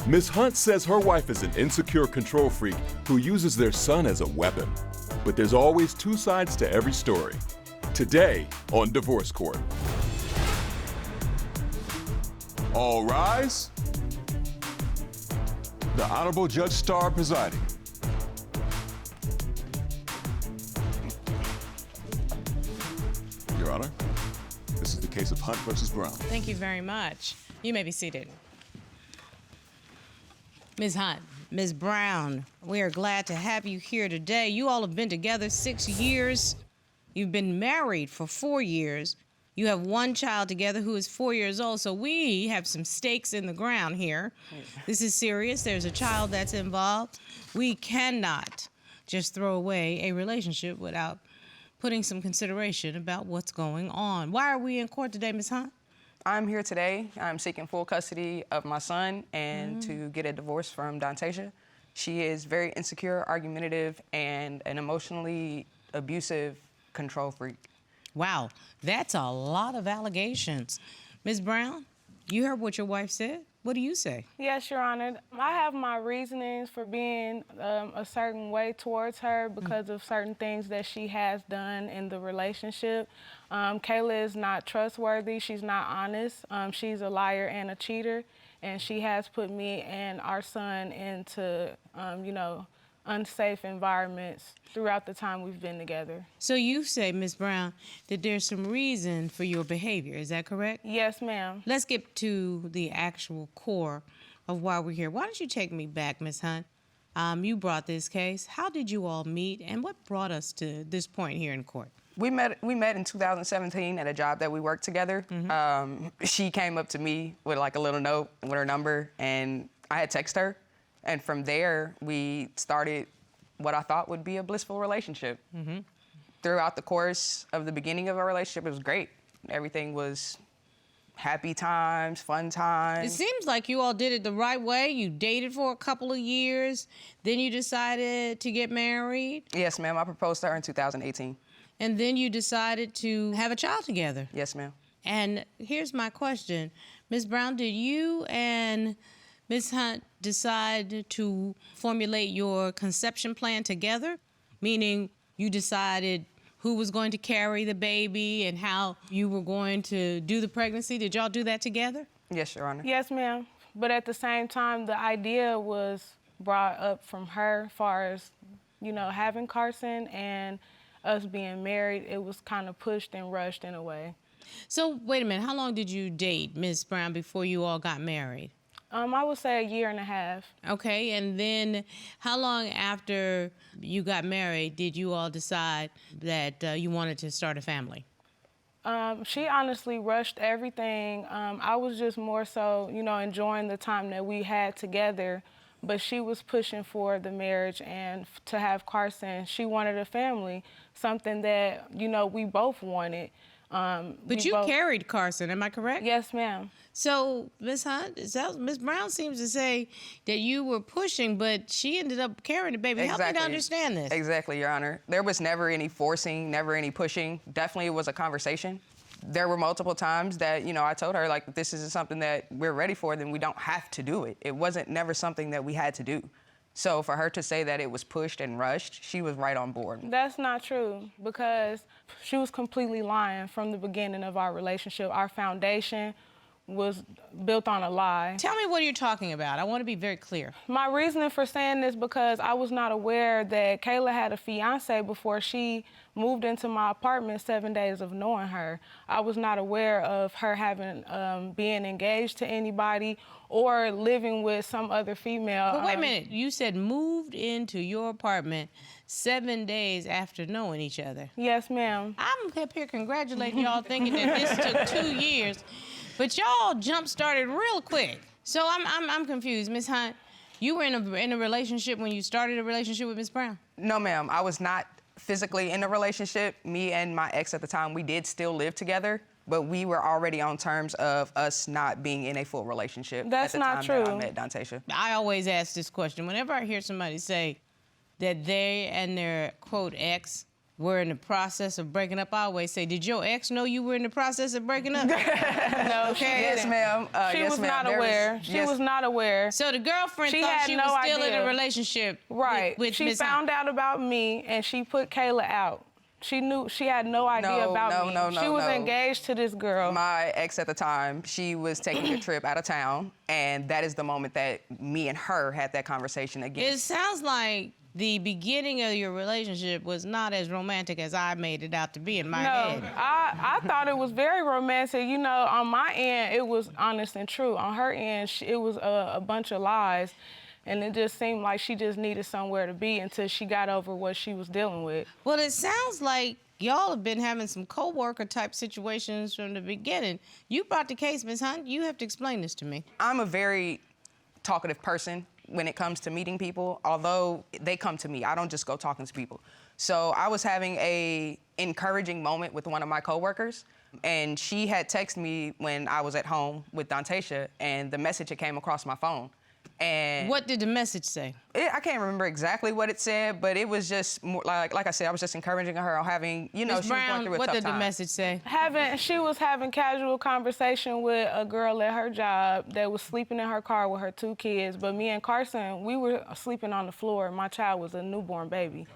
Ms. Hunt says her wife is an insecure control freak who uses their son as a weapon. But there's always two sides to every story. Today on Divorce Court. All rise. The Honorable Judge Starr presiding. Your Honor, this is the case of Hunt versus Brown. Thank you very much. You may be seated. Ms. Hunt, Ms. Brown, we are glad to have you here today. You all have been together 6 years. You've been married for 4 years. You have one child together who is 4 years old, so we have some stakes in the ground here. This is serious. There's a child that's involved. We cannot just throw away a relationship without putting some consideration about what's going on. Why are we in court today, Ms. Hunt? I'm here today. I'm seeking full custody of my son and to get a divorce from Dontay'sha. She is very insecure, argumentative, and an emotionally abusive control freak. Wow, that's a lot of allegations. Ms. Brown, you heard what your wife said. What do you say? Yes, Your Honor. I have my reasonings for being a certain way towards her because of certain things that she has done in the relationship. Kaela is not trustworthy. She's not honest. She's a liar and a cheater, and she has put me and our son into, unsafe environments throughout the time we've been together. So you say, Ms. Brown, that there's some reason for your behavior. Is that correct? Yes, ma'am. Let's get to the actual core of why we're here. Why don't you take me back, Ms. Hunt? You brought this case. How did you all meet, and what brought us to this point here in court? We met in 2017 at a job that we worked together. She came up to me with like a little note with her number, and I had texted her. And from there, we started what I thought would be a blissful relationship. Throughout the course of the beginning of our relationship, it was great. Everything was happy times, fun It times. seems like you all did it the right way. You dated for a couple of years, then you decided to get married, Yes, ma'am. I proposed to her in 2018. and then you decided to have a child together. Yes, ma'am. And here's my question. Ms. Brown, did you and Ms. Hunt decide to formulate your conception plan together? Meaning you decided who was going to carry the baby and how you were going to do the pregnancy? Did y'all do that together? Yes, Your Honor. Yes, ma'am. But at the same time, the idea was brought up from her as far as, having Carson and us being married. It was kind of pushed and rushed in a way. So wait a minute, how long did you date Ms. Brown before you all got married? I would say 1.5 years. Okay, and then how long after you got married did you all decide that you wanted to start a family? She honestly rushed everything. I was just more so, enjoying the time that we had together, but she was pushing for the marriage and to have Carson. She wanted a family, something that, we both wanted. But you carried Carson, am I correct? Yes, ma'am. So, Ms. Hunt, Ms. Brown seems to say that you were pushing, but she ended up carrying the baby. Help me to understand this. Exactly, Your Honor. There was never any forcing, never any pushing. Definitely it was a conversation. There were multiple times that, I told her, like, if this is something that we're ready for, then we don't have to do it. It wasn't never something that we had to do. So for her to say that it was pushed and rushed, she was right on board. That's not true, because she was completely lying from the beginning of our relationship. Our foundation was built on a lie. Tell me what you're talking about. I want to be very clear. My reasoning for saying this because I was not aware that Kaela had a fiance before she moved into my apartment 7 days of knowing her. I was not aware of her having being engaged to anybody or living with some other female. But wait a minute, you said moved into your apartment 7 days after knowing each other. Yes, ma'am. I'm up here congratulating y'all thinking that this took 2 years, but y'all jump-started real quick. So I'm confused. Ms. Hunt, you were in a relationship when you started a relationship with Ms. Brown? No, ma'am. I was not physically in a relationship. Me and my ex at the time, we did still live together, but we were already on terms of us not being in a full relationship. That's at the not time true. That I met Dontay'sha. I always ask this question. Whenever I hear somebody say that they and their, quote, ex were in the process of breaking up, I always say, did your ex know you were in the process of breaking up? No, Yes, ma'am. She yes, was ma'am. not aware. She was not aware. So the girlfriend She thought had she no was still in idea. a relationship Right. with She Ms. found Hunt. out about me, and she put Kaela out. She knew, she had no idea about me. She was engaged to this girl. My ex at the time, she was taking a trip out of town, and that is the moment that me and her had that conversation again. It sounds like the beginning of your relationship was not as romantic as I made it out to be in my head. I thought it was very romantic. You know, on my end, it was honest and true. On her end, it was a bunch of lies. And it just seemed like she just needed somewhere to be until she got over what she was dealing with. Well, it sounds like y'all have been having some co-worker type situations from the beginning. You brought the case, Ms. Hunt. You have to explain this to me. I'm a very talkative person when it comes to meeting people, although they come to me. I don't just go talking to people. So I was having a encouraging moment with one of my coworkers, and she had texted me when I was at home with Dontay'sha, and the message had came across my phone. And what did the message say? I can't remember exactly what it said, but it was just more like I said, I was just encouraging her on having, you know, Ms. she was Brown, going through a tough time. what did the message say? She was having casual conversation with a girl at her job that was sleeping in her car with her 2 kids. But me and Carson, we were sleeping on the floor. My child was a newborn baby.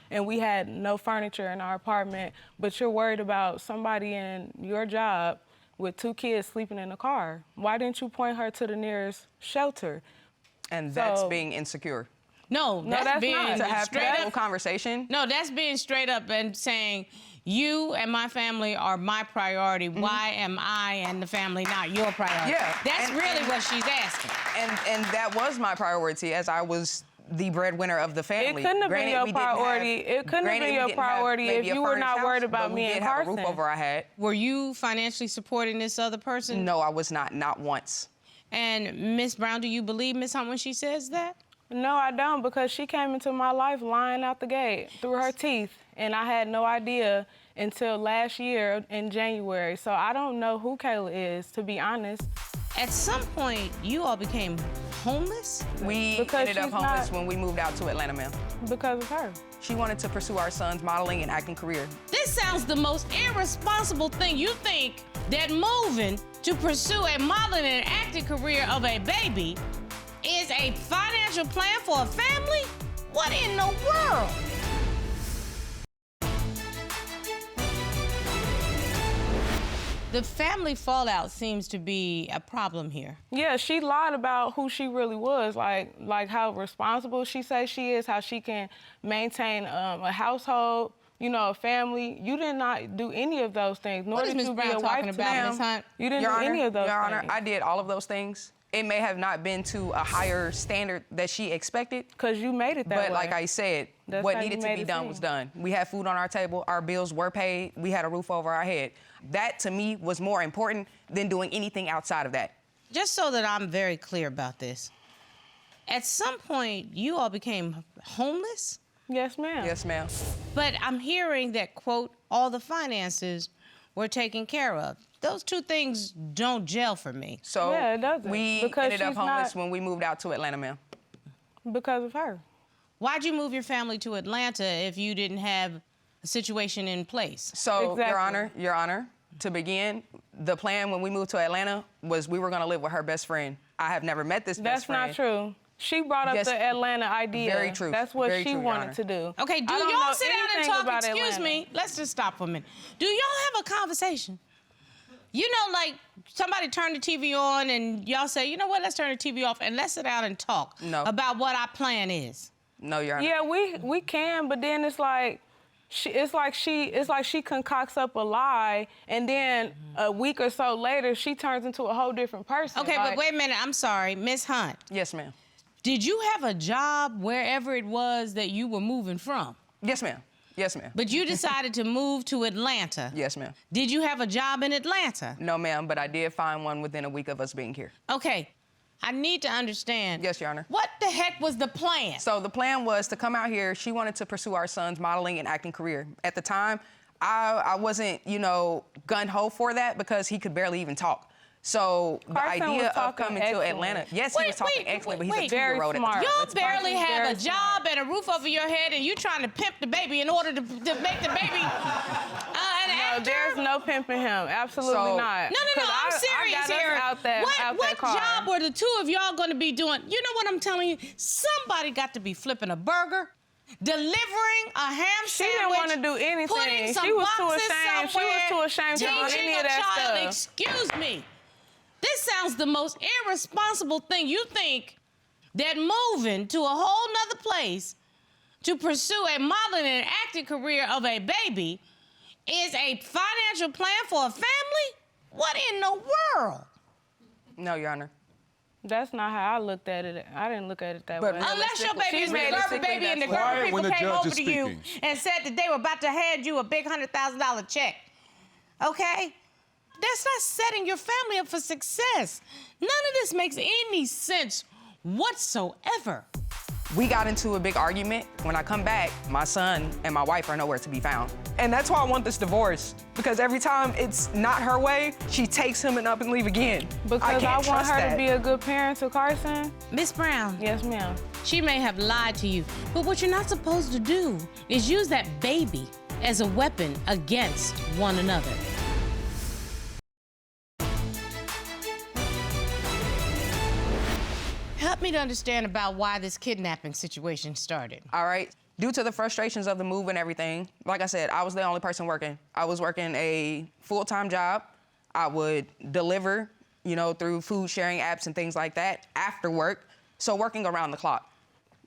And we had no furniture in our apartment. But you're worried about somebody in your job with 2 kids sleeping in the car. Why didn't you point her to the nearest shelter? And that's being insecure. No, that's being not. To have straight that up conversation. No, that's being straight up and saying, you and my family are my priority. Why am I and the family not your priority? Yeah. That's really what she's asking. And that was my priority, as I was the breadwinner of the family. It couldn't have been your priority. It couldn't have been your priority if you were not worried about me and Carson. We did have a roof over our head. Were you financially supporting this other person? No, I was not once. And Ms. Brown, do you believe Ms. Hunt when she says that? No, I don't, because she came into my life lying out the gate through her teeth, and I had no idea until last year in January. So I don't know who Kaela is, to be honest. At some point, you all became homeless? We ended up homeless when we moved out to Atlanta, ma'am. Because of her. She wanted to pursue our son's modeling and acting career. This sounds the most irresponsible thing. You think that moving to pursue a modeling and acting career of a baby is a financial plan for a family? What in the world? The family fallout seems to be a problem here. Yeah, she lied about who she really was, like how responsible she says she is, how she can maintain a household, you know, a family. You did not do any of those things, nor did you be a wife to them. Ms. Hunt? You didn't do any of those things. Your Honor, I did all of those things. It may have not been to a higher standard that she expected. Because you made it that way. But like I said, what needed to be done was done. We had food on our table, our bills were paid, we had a roof over our head. That, to me, was more important than doing anything outside of that. Just so that I'm very clear about this, at some point, you all became homeless? Yes, ma'am. Yes, ma'am. But I'm hearing that, quote, all the finances were taken care of. Those two things don't gel for me. So yeah, it doesn't. We ended up homeless when we moved out to Atlanta, ma'am. Because of her. Why'd you move your family to Atlanta if you didn't have a situation in place? So, Your Honor, to begin, the plan when we moved to Atlanta was we were going to live with her best friend. I have never met this best friend. That's not true. She brought up the Atlanta idea. Very true. That's what Very she true, wanted to do. Okay, do y'all sit down and talk? Excuse me. Let's just stop for a minute. Do y'all have a conversation? You know, like somebody turned the TV on and y'all say, you know what, let's turn the TV off and let's sit down and talk about what our plan is. No, Your Honor. Yeah, we can, but then it's like she concocts up a lie, and then a week or so later, she turns into a whole different person. Okay, but wait a minute. I'm sorry. Ms. Hunt. Yes, ma'am. Did you have a job wherever it was that you were moving from? Yes, ma'am. Yes, ma'am. But you decided to move to Atlanta. Yes, ma'am. Did you have a job in Atlanta? No, ma'am, but I did find one within a week of us being here. Okay. I need to understand. Yes, Your Honor. What the heck was the plan? So the plan was to come out here. She wanted to pursue our son's modeling and acting career. At the time, I wasn't, you know, gung-ho for that because he could barely even talk. So the Carson idea was of talking coming to excellent. Atlanta, yes, he was talking excellent, but he's a Very 2-year-old at the smart. time. Y'all Let's be barely honest. have a Very job and a roof over your head, and you trying to pimp the baby in order to make the baby an No, actor? there's no pimping him. Absolutely So- not. No, 'Cause I'm serious I got here. Us out that, out what that car. job were the two of y'all going to be doing? You know what I'm telling you? Somebody got to be flipping a burger, delivering a ham She sandwich. didn't want to do anything. Putting some She was too boxes ashamed. She was too ashamed to do teaching any a of that child, stuff. Excuse me. This sounds the most irresponsible thing. You think that moving to a whole nother place to pursue a modeling and acting career of a baby is a financial plan for a family? What in the world? No, Your Honor. That's not how I looked at it. I didn't look at it that But way. Unless your baby is the Gerber realistically, baby and the that's why. Gerber Quiet when people the came judge over is to you speaking. and said that they were about to hand you a big $100,000 check. Okay? That's not setting your family up for success. None of this makes any sense whatsoever. We got into a big argument. When I come back, my son and my wife are nowhere to be found. And that's why I want this divorce, because every time it's not her way, she takes him and up and leave again. Because I I can't want trust her that. to be a good parent to Carson. Miss Brown, Yes, ma'am. she may have lied to you, but what you're not supposed to do is use that baby as a weapon against one another. Help me to understand about why this kidnapping situation started. All right. Due to the frustrations of the move and everything, like I said, I was the only person working. I was working a full-time job. I would deliver, through food sharing apps and things like that after work. So working around the clock.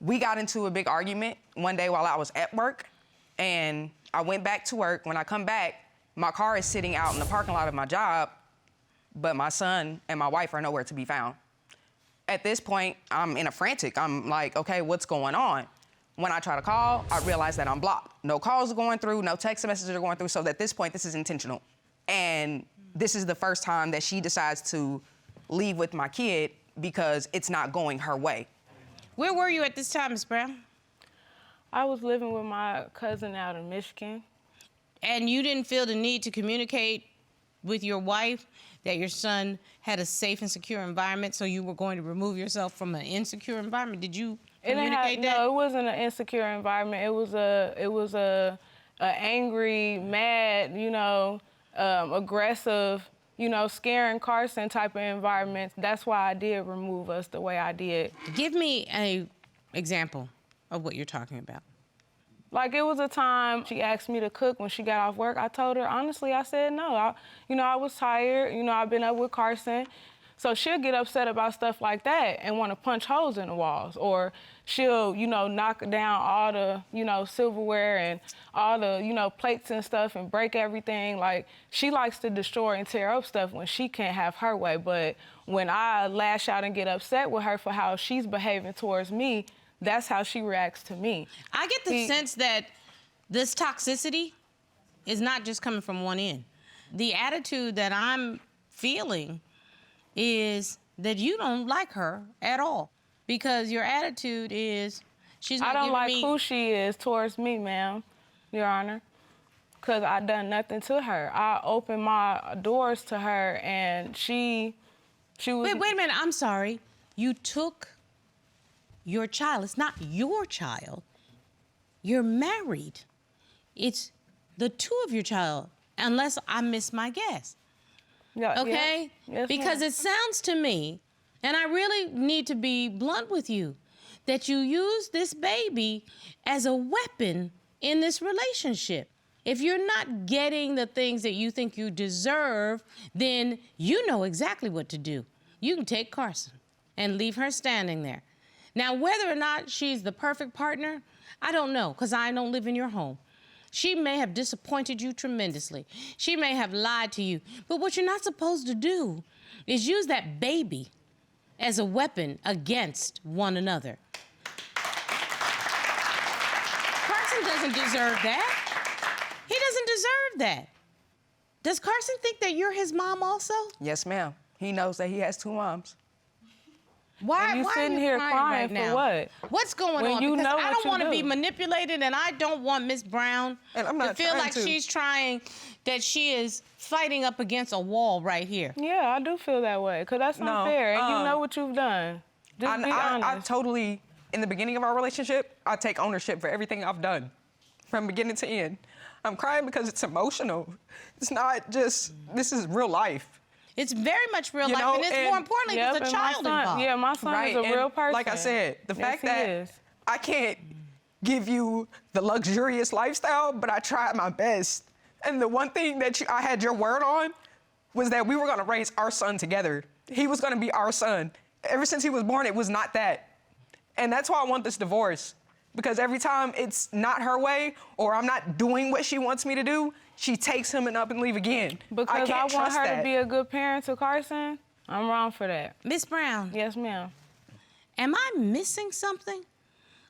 We got into a big argument one day while I was at work, and I went back to work. When I come back, my car is sitting out in the parking lot of my job, but my son and my wife are nowhere to be found. At this point, I'm in a frantic. I'm like, okay, what's going on? When I try to call, I realize that I'm blocked. No calls are going through, no text messages are going through, so at this point, this is intentional. And this is the first time that she decides to leave with my kid because it's not going her way. Where were you at this time, Ms. Brown? I was living with my cousin out in Michigan. And you didn't feel the need to communicate with your wife that your son had a safe and secure environment, so you were going to remove yourself from an insecure environment? Did you communicate that? No, it wasn't an insecure environment. It was a angry, mad, aggressive, scaring Carson type of environment. That's why I did remove us the way I did. Give me an example of what you're talking about. Like, it was a time she asked me to cook when she got off work. I told her, honestly, I said no. I was tired. I've been up with Carson. So she'll get upset about stuff like that and want to punch holes in the walls. Or she'll, knock down all the, silverware and all the, plates and stuff and break everything. Like, she likes to destroy and tear up stuff when she can't have her way. But when I lash out and get upset with her for how she's behaving towards me, that's how she reacts to me. I get the sense that this toxicity is not just coming from one end. The attitude that I'm feeling is that you don't like her at all, because your attitude is she's not I don't giving like who she is towards me, ma'am, Your Honor, because I done nothing to her. I opened my doors to her, and she was... Wait a minute, I'm sorry. You took your child. It's not your child. You're married. It's the two of your child, unless I miss my guess. Yeah, Okay? yeah. Yes, because ma'am. it sounds to me, and I really need to be blunt with you, that you use this baby as a weapon in this relationship. If you're not getting the things that you think you deserve, then you know exactly what to do. You can take Carson and leave her standing there. Now, whether or not she's the perfect partner, I don't know, because I don't live in your home. She may have disappointed you tremendously. She may have lied to you. But what you're not supposed to do is use that baby as a weapon against one another. Carson doesn't deserve that. He doesn't deserve that. Does Carson think that you're his mom also? Yes, ma'am. He knows that he has two moms. Why, And you why sitting are you here crying crying right for now? what? What's going When on? you Because know I what don't you want to be do. manipulated, and I don't want Miss Brown And I'm to not feel trying like to. she's trying, that she is fighting up against a wall right here. Yeah, I do feel that way, because that's No, unfair, and you know what you've done. Just be honest. I totally, in the beginning of our relationship, I take ownership for everything I've done from beginning to end. I'm crying because it's emotional. It's not just, this is real life. It's very much real You life, know, and it's and- more importantly, Yep, there's a and my child son- involved. Yeah, my son is a and real person. like I said, the Yes, fact he that is. I can't give you the luxurious lifestyle, but I tried my best. And the one thing that I had your word on was that we were gonna raise our son together. He was gonna be our son. Ever since he was born, it was not that. And that's why I want this divorce. Because every time it's not her way, or I'm not doing what she wants me to do, she takes him and up and leave again. Because I can't want trust her that. to be a good parent to Carson, I'm wrong for that. Miss Brown, Yes, ma'am. am I missing something?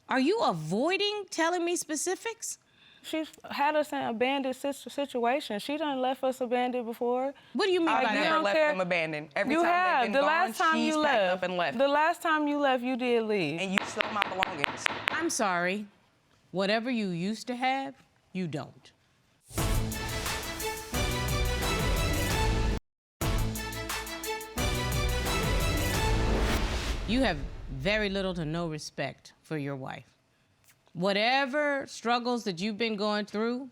Are you avoiding telling me specifics? She's had us in abandoned situation. She done left us abandoned before. What do you mean by I've that? never don't left care. them abandoned. Every You time have. they've been The last gone, time she's you packed left. up and left. The last time you left, you did leave. And you stole my belongings. I'm sorry. Whatever you used to have, you don't. You have very little to no respect for your wife. Whatever struggles that you've been going through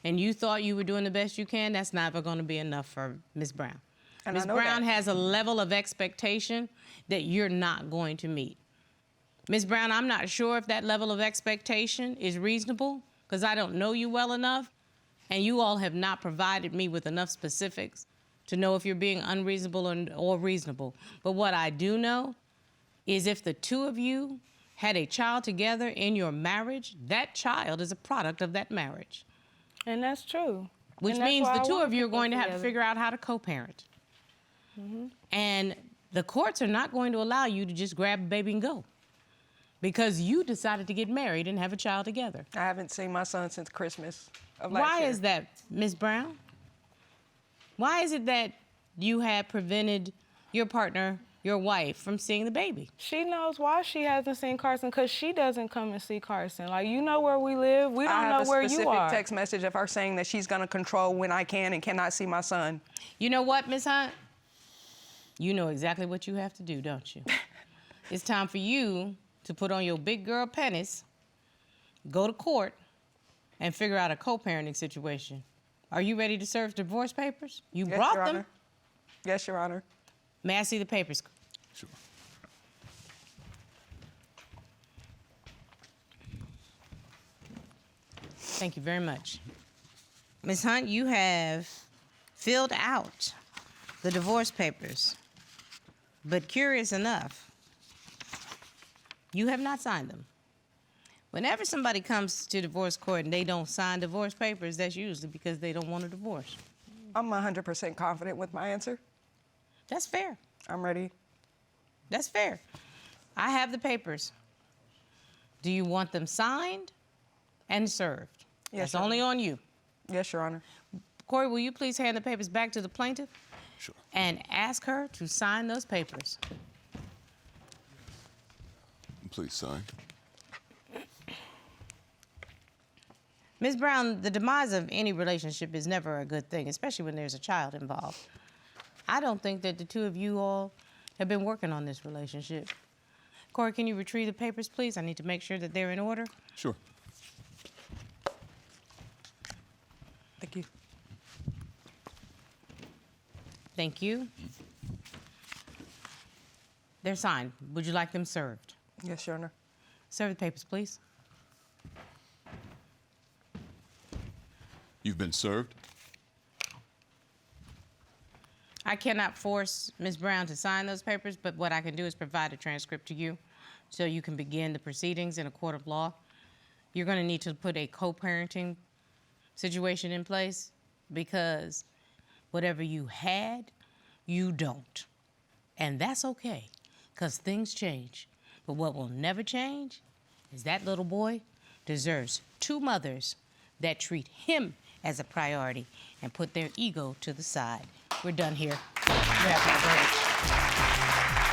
and you thought you were doing the best you can, that's never going to be enough for Ms. Brown. And I Ms. know Brown that. has a level of expectation that you're not going to meet. Ms. Brown, I'm not sure if that level of expectation is reasonable because I don't know you well enough, and you all have not provided me with enough specifics to know if you're being unreasonable or reasonable. But what I do know is if the two of you had a child together in your marriage, that child is a product of that marriage, And that's true. which And that's means why the I two want of you are people going to have to together. figure out how to co-parent. And the courts are not going to allow you to just grab a baby and go because you decided to get married and have a child together. I haven't seen my son since Christmas of last Why year. is that, Ms. Brown? Why is it that you have prevented your partner, your wife, from seeing the baby? She knows why she hasn't seen Carson, because she doesn't come and see Carson. Like, you know where we live. We I don't have know where a you specific are. text message of her saying that she's gonna control when I can and cannot see my son. You know what, Ms. Hunt? You know exactly what you have to do, don't you? It's time for you to put on your big girl panties, go to court, and figure out a co-parenting situation. Are you ready to serve divorce papers? You Yes, brought Your them. Honor. Yes, Your Honor. May I see the papers? Sure. Thank you very much. Ms. Hunt, you have filled out the divorce papers, but curious enough, you have not signed them. Whenever somebody comes to divorce court and they don't sign divorce papers, that's usually because they don't want a divorce. I'm 100% confident with my answer. That's fair. I'm ready. That's fair. I have the papers. Do you want them signed and served? Yes, That's Your only Honor. on you. Yes, Your Honor. Corey, will you please hand the papers back to the plaintiff? Sure. And ask her to sign those papers. Please sign. Ms. Brown, the demise of any relationship is never a good thing, especially when there's a child involved. I don't think that the two of you all have been working on this relationship. Corey, can you retrieve the papers, please? I need to make sure that they're in order. Sure. Thank you. Thank you. They're signed. Would you like them served? Yes, Your Honor. Serve the papers, please. You've been served. I cannot force Ms. Brown to sign those papers, but what I can do is provide a transcript to you so you can begin the proceedings in a court of law. You're going to need to put a co-parenting situation in place because whatever you had, you don't. And that's okay, because things change. But what will never change is that little boy deserves two mothers that treat him as a priority and put their ego to the side. We're done here. We have no break.